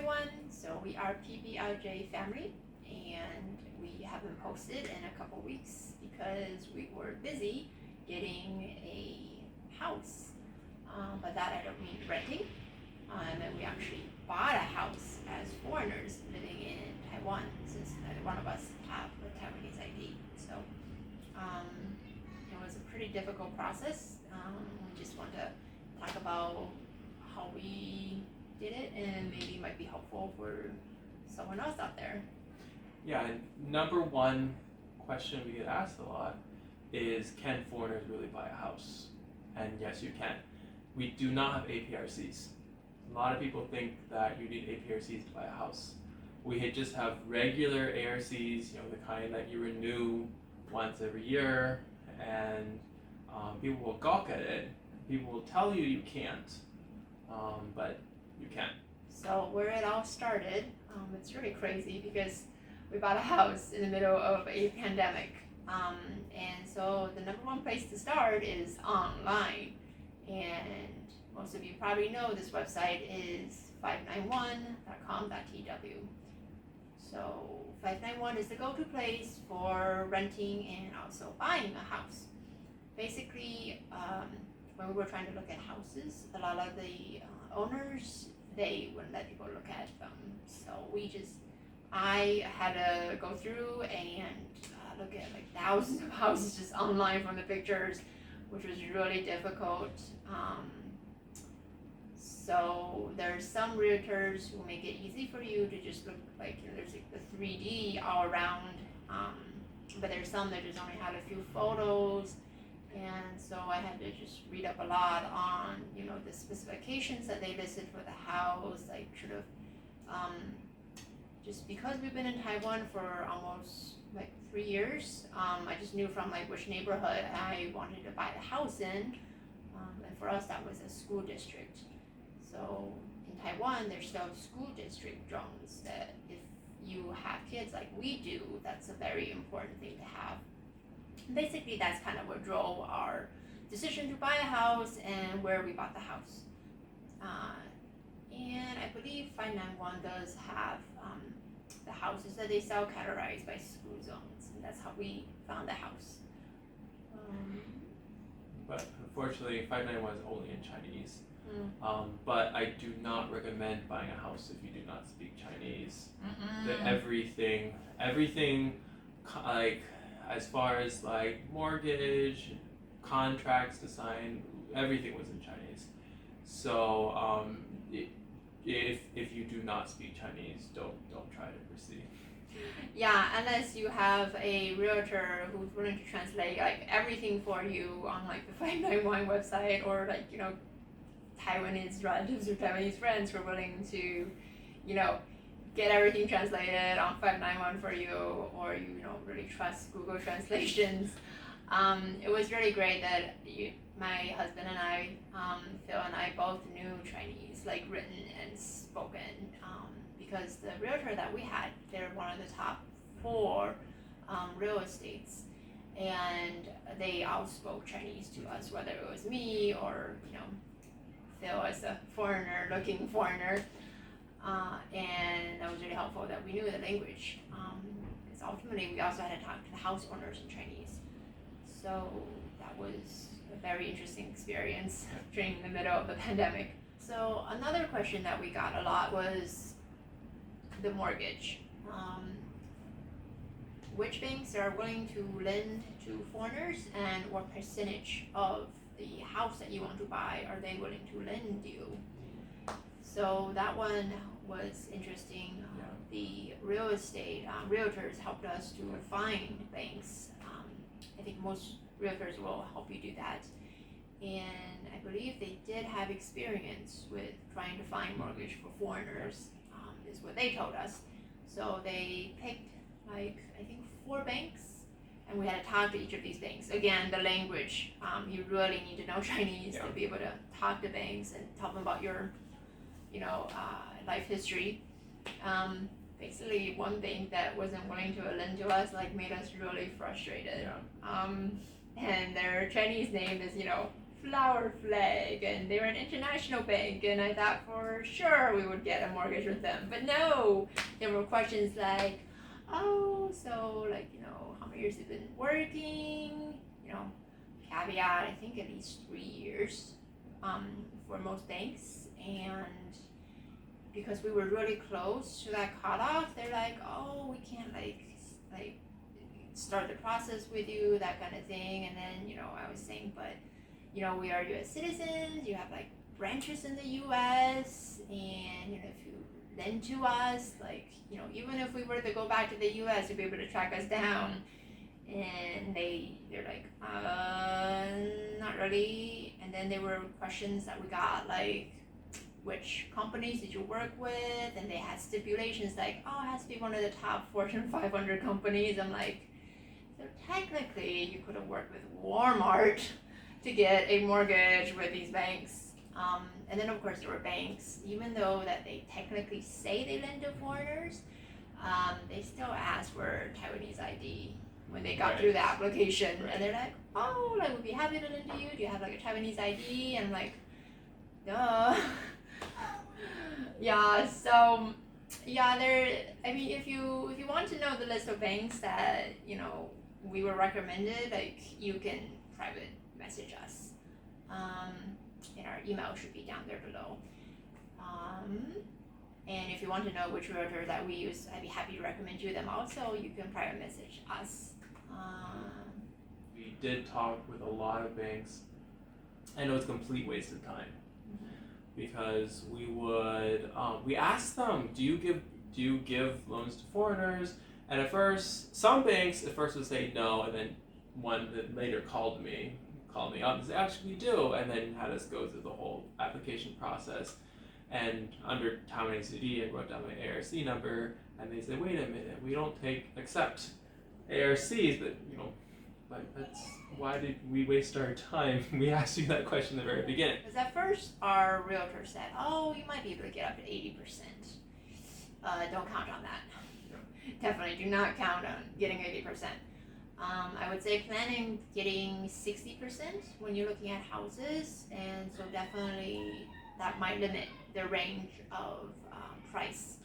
Taiwan, so we are PBRJ family, and we haven't posted in a couple weeks because we were busy getting a house. By that I don't mean renting. And we actually bought a house as foreigners living in Taiwan, since neither one of us have a Taiwanese ID. So it was a pretty difficult process. We just want to talk about how we did it, and maybe it might be helpful for someone else out there. Yeah, and number one question we get asked a lot is, can foreigners really buy a house? And yes, you can. We do not have APRCs. A lot of people think that you need APRCs to buy a house. We just have regular ARCs, the kind that you renew once every year, and people will gawk at it. People will tell you can't, but you can. So where it all started, it's really crazy because we bought a house in the middle of a pandemic. And so the number one place to start is online. And most of you probably know this website is 591.com.tw. So 591 is the go-to place for renting and also buying a house. Basically, when we were trying to look at houses, a lot of the owners, they wouldn't let people look at them. So I had to go through and look at like thousands of houses just online from the pictures, which was really difficult. So there's some realtors who make it easy for you to just look like, there's like the 3D all around, but there's some that just only had a few photos. And so I had to just read up a lot on, the specifications that they listed for the house, like just because we've been in Taiwan for almost like 3 years, I just knew from like which neighborhood I wanted to buy the house in, and for us that was a school district. So in Taiwan, there's still school district drones that if you have kids like we do, that's a very important thing to have. Basically, that's kind of what drove our decision to buy a house and where we bought the house. And I believe 591 does have the houses that they sell categorized by school zones, and that's how we found the house. But unfortunately, 591 is only in Chinese. But I do not recommend buying a house if you do not speak Chinese. Everything, like as far as like mortgage, contracts to sign, everything was in Chinese. So if you do not speak Chinese, don't try to proceed. Yeah, unless you have a realtor who's willing to translate like everything for you on like the 591 website, or like Taiwanese relatives or Taiwanese friends who are willing to get everything translated on 591 for you, or you really trust Google translations. It was really great that my husband and I, Phil and I, both knew Chinese, like written and spoken, because the realtor that we had, they're one of the top 4 real estates, and they all spoke Chinese to us, whether it was me or Phil as a looking foreigner, and that was really helpful that we knew the language, because ultimately we also had to talk to the house owners in Chinese. So that was a very interesting experience during the middle of the pandemic. So another question that we got a lot was the mortgage. Which banks are willing to lend to foreigners, and what percentage of the house that you want to buy are they willing to lend you? So that one was interesting. The real estate realtors helped us to find banks. I think most realtors will help you do that. And I believe they did have experience with trying to find mortgage for foreigners, is what they told us. So they picked like, I think 4 banks, and we had to talk to each of these banks. Again, the language, you really need to know Chinese to be able to talk to banks and tell them about your life history. Basically, one bank that wasn't willing to lend to us made us really frustrated. And their Chinese name is flower flag, and they were an international bank, and I thought for sure we would get a mortgage with them. But no, there were questions like, oh, so like, how many years you've been working, caveat, I think at least 3 years for most banks. And because we were really close to that cutoff, they're like, oh, we can't like start the process with you, that kind of thing. And then, I was saying, but, we are US citizens, you have like branches in the US, and, if you lend to us, like, even if we were to go back to the US, you'd be able to track us down. And they're like, not really. And then there were questions that we got, like, which companies did you work with? And they had stipulations like, oh, it has to be one of the top Fortune 500 companies. I'm like, so technically you could have worked with Walmart to get a mortgage with these banks. And then of course there were banks, even though that they technically say they lend to foreigners, they still ask for Taiwanese ID when they got through the application. And they're like, oh, like, we'd be happy to lend to you. Do you have like a Taiwanese ID? And I'm like, duh. Yeah, so yeah, if you want to know the list of banks that, we were recommended, like, you can private message us. And our email should be down there below. And if you want to know which realtor that we use, I'd be happy to recommend you them also. You can private message us. We did talk with a lot of banks. I know it's a complete waste of time. Because we asked them, do you give loans to foreigners? And at first, some banks would say no, and then one that later called me up and said, actually we do, and then had us go through the whole application process. And under Taiwanese ID, I wrote down my ARC number, and they said, wait a minute, we don't accept ARCs, but that's, why did we waste our time? We asked you that question at the very beginning. Because at first our realtor said, oh, you might be able to get up to 80%. Don't count on that. Yeah. Definitely do not count on getting 80%. I would say planning getting 60% when you're looking at houses, and so definitely that might limit the range of price.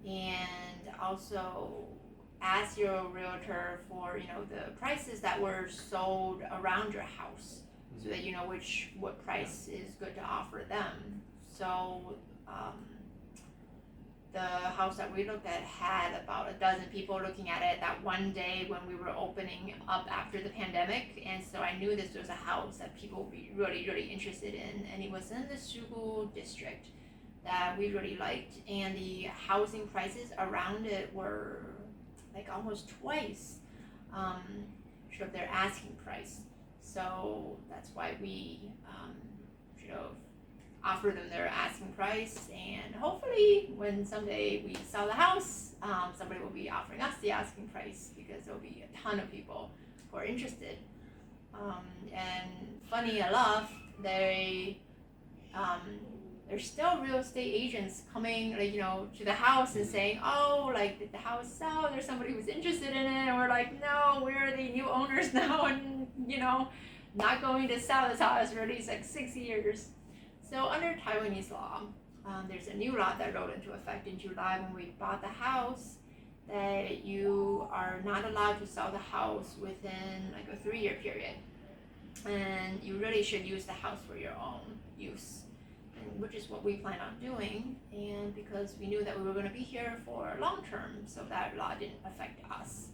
And also ask your realtor for the prices that were sold around your house, so that you know what price is good to offer them. So the house that we looked at had about a dozen people looking at it that one day when we were opening up after the pandemic, and so I knew this was a house that people would be really, really interested in, and it was in the Sugu district that we really liked, and the housing prices around it were like almost twice of their asking price. So that's why we should have offered them their asking price, and hopefully when someday we sell the house, somebody will be offering us the asking price, because there'll be a ton of people who are interested. And funny enough, there's still real estate agents coming, to the house and saying, oh, like, did the house sell? There's somebody who's interested in it. And we're like, no, we're the new owners now, and, not going to sell this house for at least like 6 years. So under Taiwanese law, there's a new law that rolled into effect in July when we bought the house, that you are not allowed to sell the house within like a 3-year period. And you really should use the house for your own use, which is what we plan on doing, and because we knew that we were going to be here for long term, so that law didn't affect us.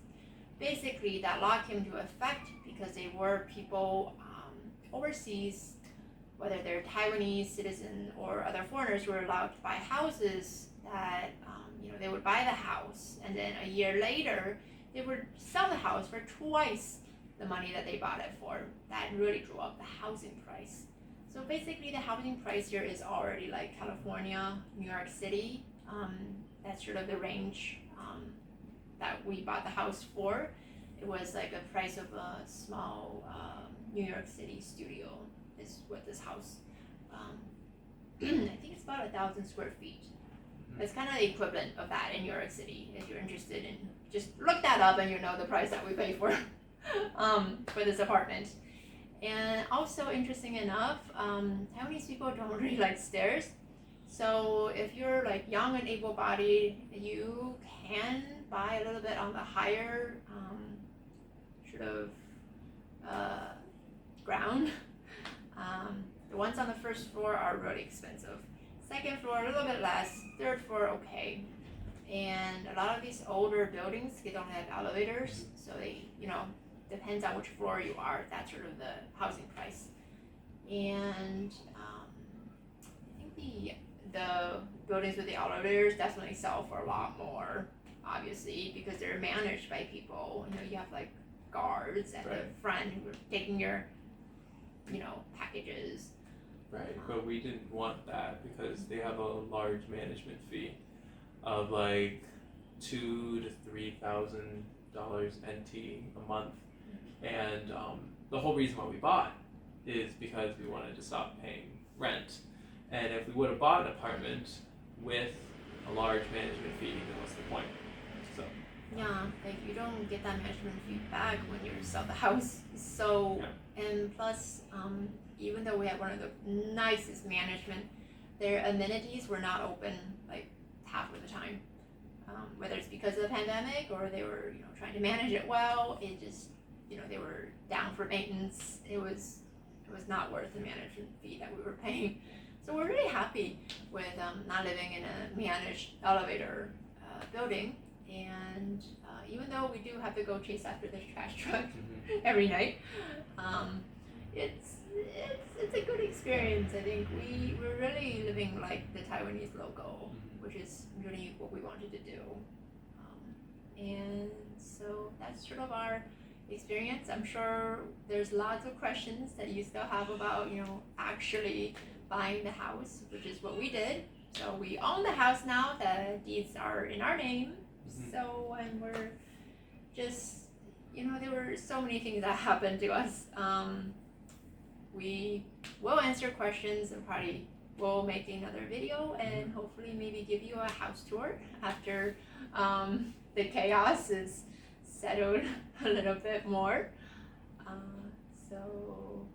Basically, that law came into effect because there were people overseas, whether they're Taiwanese citizens or other foreigners, who were allowed to buy houses that they would buy the house, and then a year later they would sell the house for twice the money that they bought it for. That really drove up the housing price. So basically the housing price here is already like California, New York City. That's sort of the range that we bought the house for. It was like the price of a small New York City studio is what this house, I think it's about 1,000 square feet. It's kind of the equivalent of that in New York City. If you're interested in, just look that up and you know the price that we pay for this apartment. And also, interesting enough, Taiwanese people don't really like stairs. So if you're like young and able-bodied, you can buy a little bit on the higher sort of ground. The ones on the first floor are really expensive. Second floor, a little bit less. Third floor, okay. And a lot of these older buildings, they don't have elevators, so they, depends on which floor you are. That's sort of the housing price. And I think the buildings with the elevators definitely sell for a lot more, obviously, because they're managed by people. You have like guards at the front who are taking your, packages. Right, but we didn't want that because they have a large management fee of like $2,000 to $3,000 NT a month, and the whole reason why we bought is because we wanted to stop paying rent. And if we would have bought an apartment with a large management fee, then what's the point? So yeah, like you don't get that management fee back when you sell the house. So and plus, even though we had one of the nicest management, their amenities were not open like half of the time. Whether it's because of the pandemic or they were, trying to manage it well, it just, they were down for maintenance. It was not worth the management fee that we were paying. So we're really happy with not living in a managed elevator building. And even though we do have to go chase after the trash truck every night, it's a good experience. I think we're really living like the Taiwanese logo, which is really what we wanted to do. And so that's sort of our experience. I'm sure there's lots of questions that you still have about, actually buying the house, which is what we did. So we own the house now. The deeds are in our name. So, and we're just, there were so many things that happened to us. We will answer questions and probably will make another video and hopefully maybe give you a house tour after the chaos is settled a little bit more. So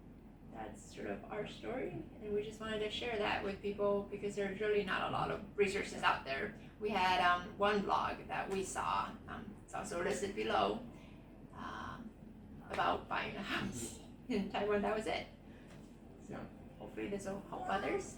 that's sort of our story, and we just wanted to share that with people because there's really not a lot of resources out there. We had one blog that we saw, it's also listed below, about buying a house in Taiwan. That was it. So hopefully this will help others.